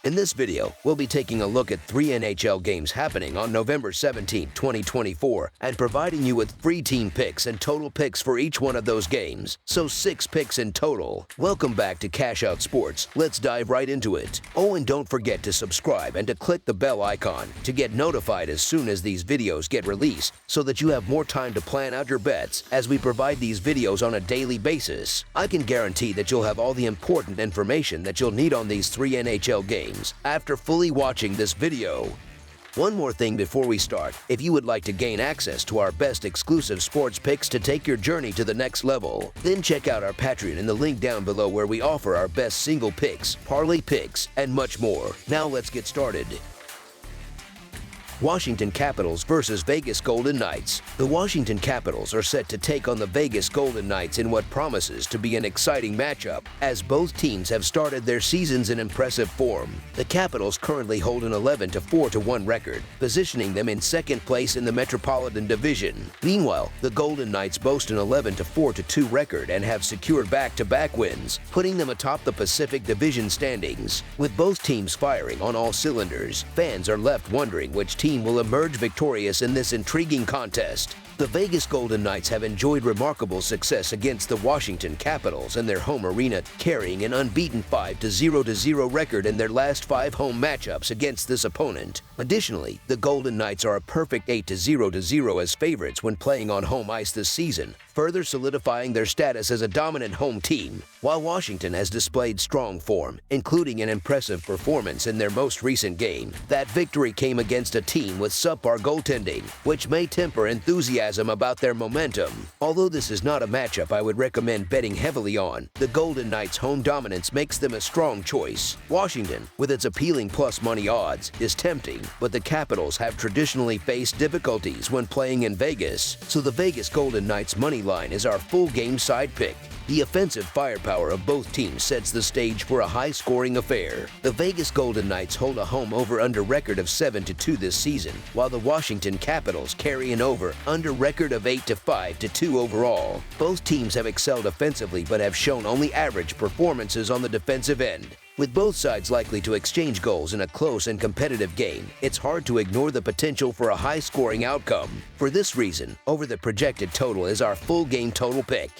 In this video, we'll be taking a look at 3 NHL games happening on November 17, 2024, and providing you with free team picks and total picks for each one of those games, so 6 picks in total. Welcome back to Cash Out Sports. Let's dive right into it. Oh, and don't forget to subscribe and to click the bell icon to get notified as soon as these videos get released, so that you have more time to plan out your bets as we provide these videos on a daily basis. I can guarantee that you'll have all the important information that you'll need on these 3 NHL games after fully watching this video. One more thing before we start, if you would like to gain access to our best exclusive sports picks to take your journey to the next level, then check out our Patreon in the link down below where we offer our best single picks, parlay picks, and much more. Now let's get started. Washington Capitals versus Vegas Golden Knights. The Washington Capitals are set to take on the Vegas Golden Knights in what promises to be an exciting matchup, as both teams have started their seasons in impressive form. The Capitals currently hold an 11-4-1 record, positioning them in second place in the Metropolitan Division. Meanwhile, the Golden Knights boast an 11-4-2 record and have secured back-to-back wins, putting them atop the Pacific Division standings. With both teams firing on all cylinders, fans are left wondering which team will emerge victorious in this intriguing contest. The Vegas Golden Knights have enjoyed remarkable success against the Washington Capitals in their home arena, carrying an unbeaten 5-0 record in their last 5 home matchups against this opponent. Additionally, the Golden Knights are a perfect 8-0 as favorites when playing on home ice this season, further solidifying their status as a dominant home team. While Washington has displayed strong form, including an impressive performance in their most recent game, that victory came against a team with subpar goaltending, which may temper enthusiasm about their momentum. Although this is not a matchup I would recommend betting heavily on, the Golden Knights' home dominance makes them a strong choice. Washington, with its appealing plus money odds, is tempting, but the Capitals have traditionally faced difficulties when playing in Vegas, so the Vegas Golden Knights money line is our full game side pick. The offensive firepower of both teams sets the stage for a high-scoring affair. The Vegas Golden Knights hold a home over-under record of 7-2 this season, while the Washington Capitals carry an over-under record of 8-5-2 overall. Both teams have excelled offensively but have shown only average performances on the defensive end. With both sides likely to exchange goals in a close and competitive game, it's hard to ignore the potential for a high-scoring outcome. For this reason, over the projected total is our full game total pick.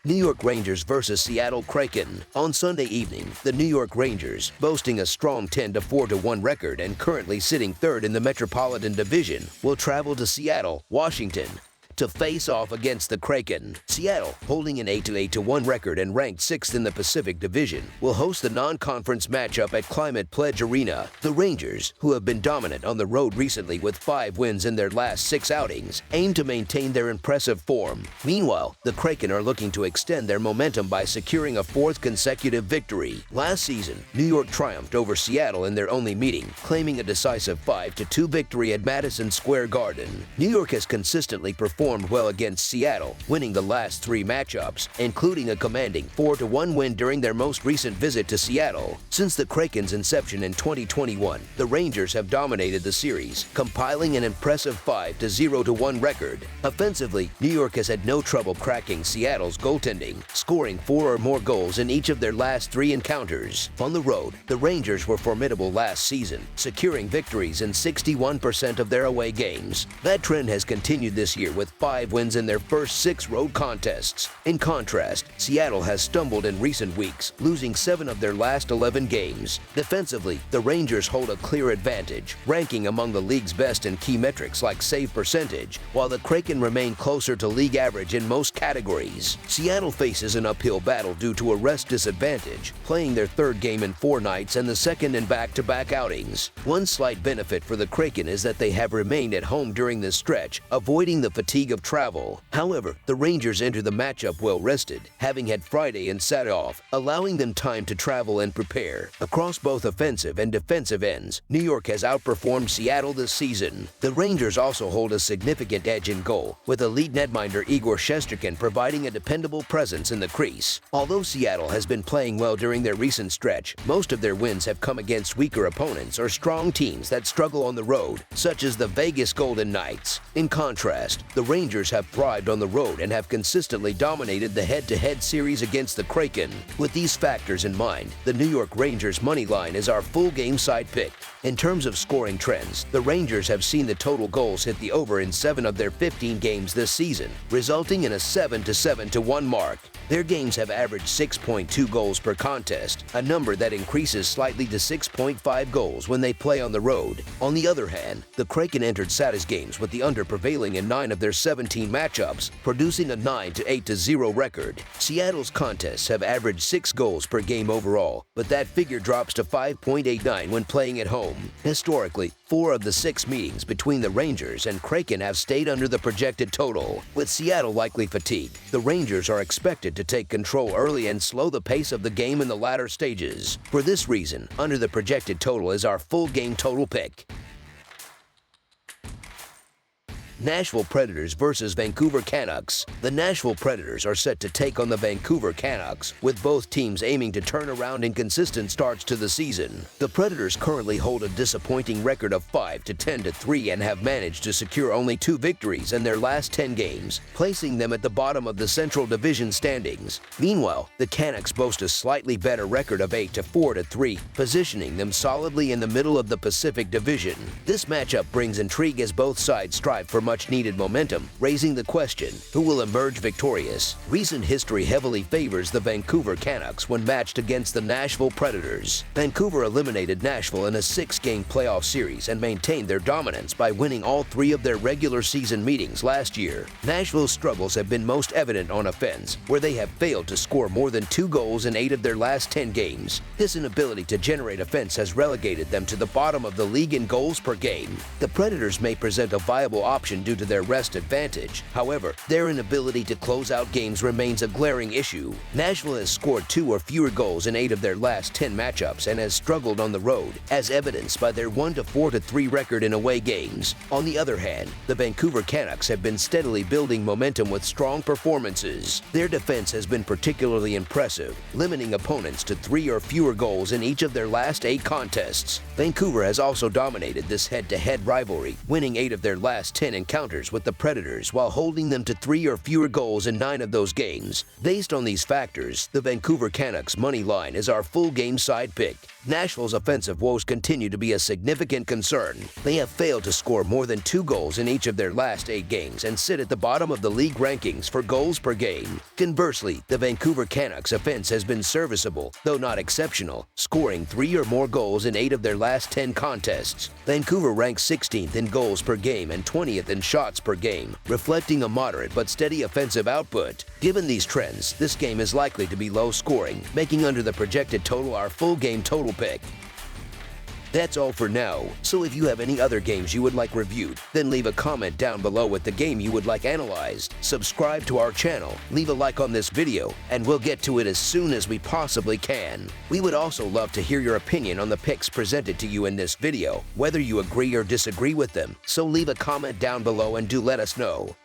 New York Rangers versus Seattle Kraken. On Sunday evening, the New York Rangers, boasting a strong 10-4-1 record and currently sitting third in the Metropolitan Division, will travel to Seattle, Washington, to face off against the Kraken. Seattle, holding an 8-1 record and ranked 6th in the Pacific Division, will host the non-conference matchup at Climate Pledge Arena. The Rangers, who have been dominant on the road recently with 5 wins in their last 6 outings, aim to maintain their impressive form. Meanwhile, the Kraken are looking to extend their momentum by securing a 4th consecutive victory. Last season, New York triumphed over Seattle in their only meeting, claiming a decisive 5-2 victory at Madison Square Garden. New York has consistently performed well against Seattle, winning the last 3 matchups, including a commanding 4-1 win during their most recent visit to Seattle. Since the Kraken's inception in 2021, the Rangers have dominated the series, compiling an impressive 5-0-1 record. Offensively, New York has had no trouble cracking Seattle's goaltending, scoring 4 or more goals in each of their last 3 encounters. On the road, the Rangers were formidable last season, securing victories in 61% of their away games. That trend has continued this year with 5 wins in their first 6 road contests. In contrast, Seattle has stumbled in recent weeks, losing 7 of their last 11 games. Defensively, the Rangers hold a clear advantage, ranking among the league's best in key metrics like save percentage, while the Kraken remain closer to league average in most categories. Seattle faces an uphill battle due to a rest disadvantage, playing their 3rd game in 4 nights and the 2nd in back-to-back outings. One slight benefit for the Kraken is that they have remained at home during this stretch, avoiding the fatigue of travel. However, the Rangers enter the matchup well rested, having had Friday and Saturday off, allowing them time to travel and prepare. Across both offensive and defensive ends, New York has outperformed Seattle this season. The Rangers also hold a significant edge in goal, with elite netminder Igor Shesterkin providing a dependable presence in the crease. Although Seattle has been playing well during their recent stretch, most of their wins have come against weaker opponents or strong teams that struggle on the road, such as the Vegas Golden Knights. In contrast, the Rangers have thrived on the road and have consistently dominated the head-to-head series against the Kraken. With these factors in mind, the New York Rangers money line is our full game side pick. In terms of scoring trends, the Rangers have seen the total goals hit the over in 7 of their 15 games this season, resulting in a 7-7-1 mark. Their games have averaged 6.2 goals per contest, a number that increases slightly to 6.5 goals when they play on the road. On the other hand, the Kraken entered Saturday's games with the under prevailing in 9 of their 17 matchups, producing a 9-8-0 record. Seattle's contests have averaged 6 goals per game overall, but that figure drops to 5.89 when playing at home. Historically, 4 of the 6 meetings between the Rangers and Kraken have stayed under the projected total. With Seattle likely fatigued, the Rangers are expected to take control early and slow the pace of the game in the latter stages. For this reason, under the projected total is our full game total pick. Nashville Predators versus Vancouver Canucks. The Nashville Predators are set to take on the Vancouver Canucks, with both teams aiming to turn around inconsistent starts to the season. The Predators currently hold a disappointing record of 5-10-3 and have managed to secure only 2 victories in their last 10 games, placing them at the bottom of the Central Division standings. Meanwhile, the Canucks boast a slightly better record of 8-4-3, positioning them solidly in the middle of the Pacific Division. This matchup brings intrigue as both sides strive for much-needed momentum, raising the question, who will emerge victorious? Recent history heavily favors the Vancouver Canucks when matched against the Nashville Predators. Vancouver eliminated Nashville in a 6-game playoff series and maintained their dominance by winning all 3 of their regular season meetings last year. Nashville's struggles have been most evident on offense, where they have failed to score more than 2 goals in 8 of their last 10 games. This inability to generate offense has relegated them to the bottom of the league in goals per game. The Predators may present a viable option due to their rest advantage. However, their inability to close out games remains a glaring issue. Nashville has scored 2 or fewer goals in 8 of their last 10 matchups and has struggled on the road, as evidenced by their 1-4-3 record in away games. On the other hand, the Vancouver Canucks have been steadily building momentum with strong performances. Their defense has been particularly impressive, limiting opponents to 3 or fewer goals in each of their last 8 contests. Vancouver has also dominated this head-to-head rivalry, winning 8 of their last 10 encounters with the Predators while holding them to 3 or fewer goals in 9 of those games. Based on these factors, the Vancouver Canucks money line is our full game side pick. Nashville's offensive woes continue to be a significant concern. They have failed to score more than 2 goals in each of their last 8 games and sit at the bottom of the league rankings for goals per game. Conversely, the Vancouver Canucks offense has been serviceable, though not exceptional, scoring 3 or more goals in 8 of their last 10 contests. Vancouver ranks 16th in goals per game and 20th in shots per game, reflecting a moderate but steady offensive output. Given these trends, this game is likely to be low scoring, making under the projected total our full game total pick. That's all for now, so if you have any other games you would like reviewed, then leave a comment down below with the game you would like analyzed. Subscribe to our channel, leave a like on this video, and we'll get to it as soon as we possibly can. We would also love to hear your opinion on the picks presented to you in this video, whether you agree or disagree with them, so leave a comment down below and do let us know.